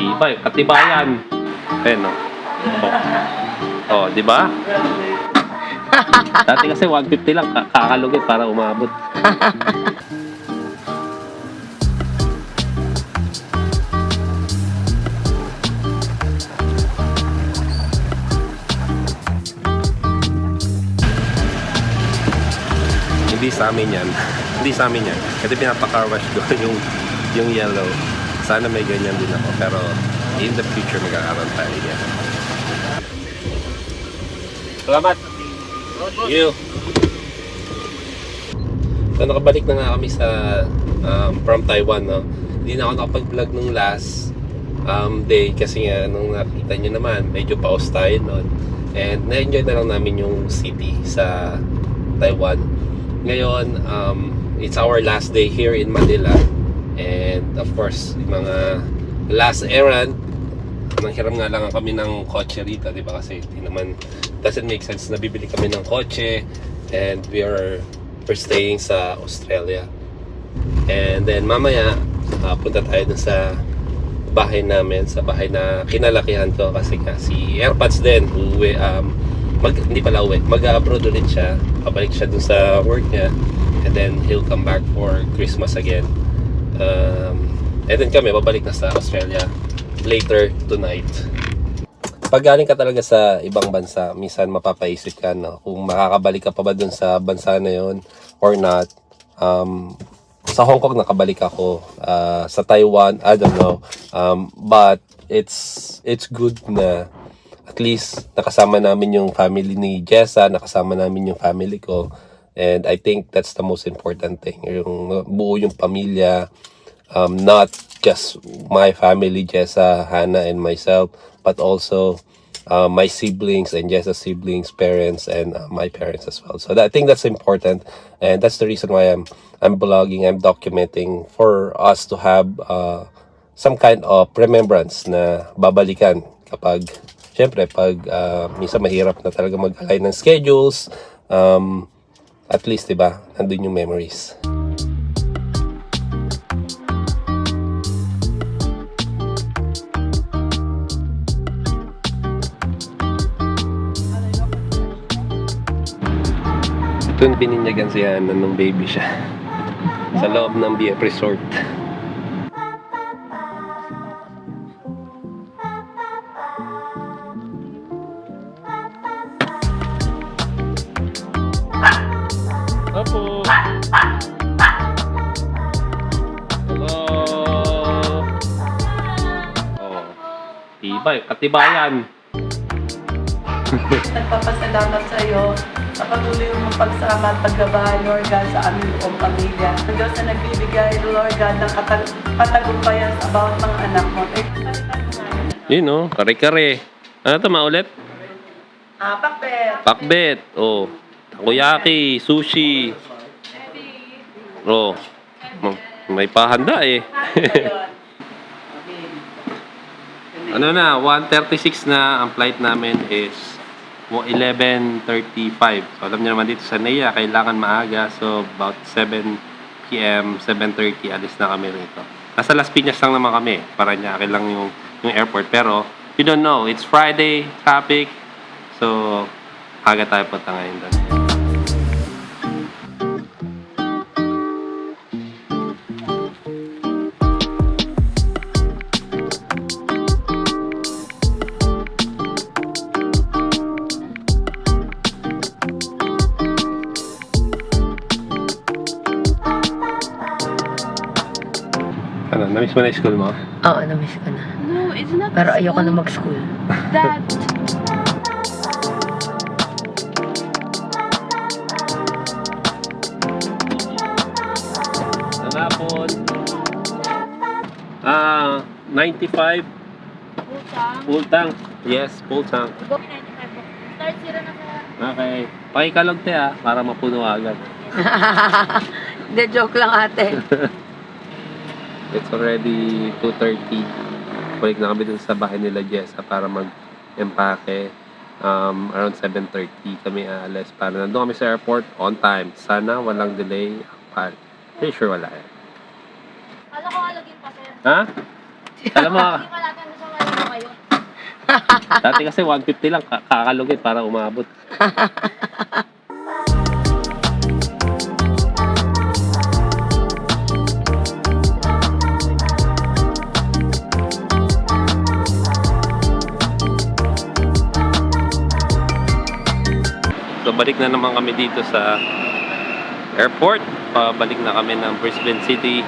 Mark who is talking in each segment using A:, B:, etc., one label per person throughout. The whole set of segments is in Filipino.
A: Tibay, katibayan. Ayan, no? Oh, di ba? Dati kasi 150 lang, kakalugit para umabot. Hindi sa amin yan. Hindi sa amin yan. Kasi pinapa-car wash ko yung yellow. Sana may ganyan din ako. Pero in the future magkakaroon tayo yan. Salamat! Thank you! So nakabalik na nga kami sa from Taiwan, no? Hindi na ako nakapag-vlog nung last day kasi nga nung nakita nyo naman medyo pause tayo nun. And na-enjoy na lang namin yung city sa Taiwan. Ngayon, it's our last day here in Manila. And of course, yung mga last errand, nanghiram nga lang kami ng kotse rito, di ba? Kasi hindi naman, doesn't make sense na bibili kami ng kotse. And we're staying sa Australia. And then mamaya, punta tayo dun sa bahay namin, sa bahay na kinalakihan ko. Kasi nga si AirPods din, hindi pala uwi, mag-abroad ulit siya, pabalik siya dun sa work niya, and then he'll come back for Christmas again, and then kami babalik na sa Australia later tonight. Pag galing ka talaga sa ibang bansa, minsan mapapaisip ka, no, kung makakabalik ka pa ba dun sa bansa na yon or not. Sa Hong Kong nakabalik ako, sa Taiwan I don't know, but it's good na at least nakasama namin yung family ni Jessa, nakasama namin yung family ko. And I think that's the most important thing. Yung buo yung pamilya, not just my family, Jessa, Hannah, and myself, but also my siblings and Jessa's siblings, parents, and my parents as well. So I think that's important, and that's the reason why I'm vlogging, I'm documenting for us to have some kind of remembrance na babalikan kapag siyempre, pag minsan mahirap na talaga mag-align ng schedules, at least, diba, nandun yung memories. Ito yung bininyagan si Hannah nung baby siya sa loob ng BF Resort. Apo. Hello. Oh. Tibay, katibayan.
B: Nagpapasalamat sa iyo sa patuloy mong pagsama at paggabahan, Lord God, sa aming buong pamilya. Sa Diyos na nagbibigay, Lord God, ng katagumpayan sa bawat mga anak mo.
A: Yun, no? Kare-kare. Ano ito, maulit?
B: Pakbet.
A: Pakbet. Oh. Takoyaki, sushi. Oh. May pahanda eh. Ano na, 1:36 na ang flight namin is 11:35. So alam niyo naman dito sa NEA, kailangan maaga. So about 7 p.m., 7:30 alis na kami rito. Nasa Las Piñas lang naman kami. Paranaque lang yung airport. Pero you don't know, it's Friday, traffic. So aga tayo punta ngayon doon. Ano, namiss mo na yung school mo?
C: Oo, namiss ko na.
B: No, it's not.
C: Pero ayoko na mag-school.
B: That.
A: Nanapon. 95. Full tank. Yes, full tank.
B: Start zero na kaya.
A: Okay. Pakikalog te para mapuno agad.
C: Hindi, joke lang ate.
A: It's already 2:30. Balik na kami dun sa bahay nila Jessa para mag-empake. Around 7:30 kami aalis para nandun kami sa airport on time. Sana walang delay. Pretty sure wala eh.
B: Kala ko alagin pa sir.
A: Ha? Alam mo,
D: Hindi pala tayo sa Manila ngayon.
A: dati kasi 150 lang kakalugit para umabot. So balik na naman kami dito sa airport. Pabalik na kami ng Brisbane City.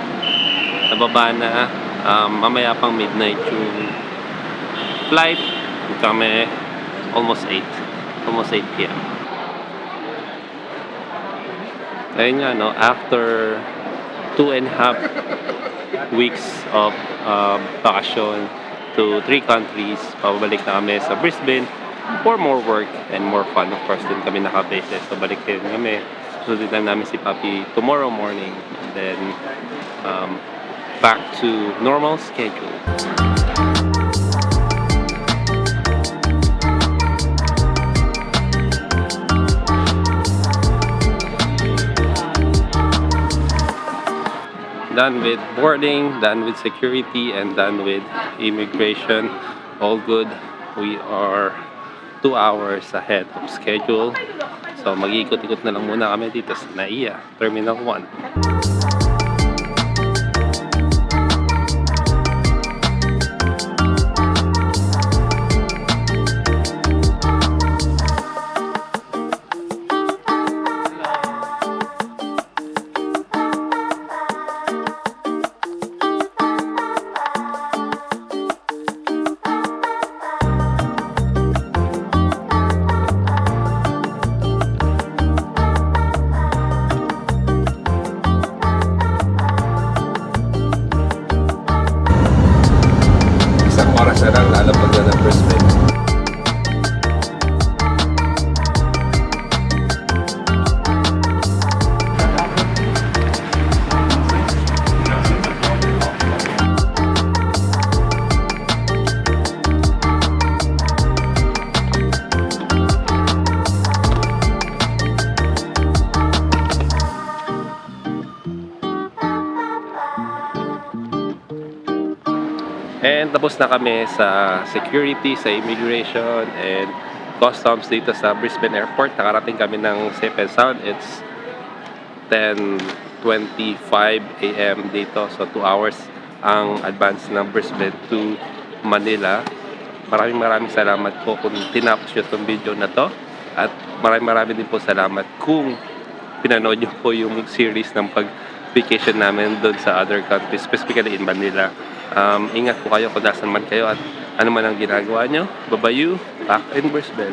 A: Nababa na mamaya pang midnight yung flight. Kami almost 8 p.m. Ayun nga, no, after 2.5 weeks of vacation to 3 countries, pabalik na kami sa Brisbane for more work and more fun. Of course, din kami nakabase. So, balik din kami. Susunod namin si Papi tomorrow morning. And then, back to normal schedule. Done with boarding, done with security, and done with immigration. All good. We are 2 hours ahead of schedule. So mag-iikot-ikot na lang muna kami dito sa NAIA, Terminal 1. Oras na lang lalapag na ng Brisbane. And tapos na kami sa security, sa immigration, and customs dito sa Brisbane Airport. Nakarating kami ng safe and sound. It's 10:25 a.m. dito. So 2 hours ang advance ng Brisbane to Manila. Maraming salamat po kung tinapos nyo itong video na to. At maraming din po salamat kung pinanood nyo po yung series ng pag-vacation namin doon sa other countries, specifically in Manila. Ingat po kayo kung nasan man kayo at ano man ang ginagawa nyo. Babayu, back in Brisbane.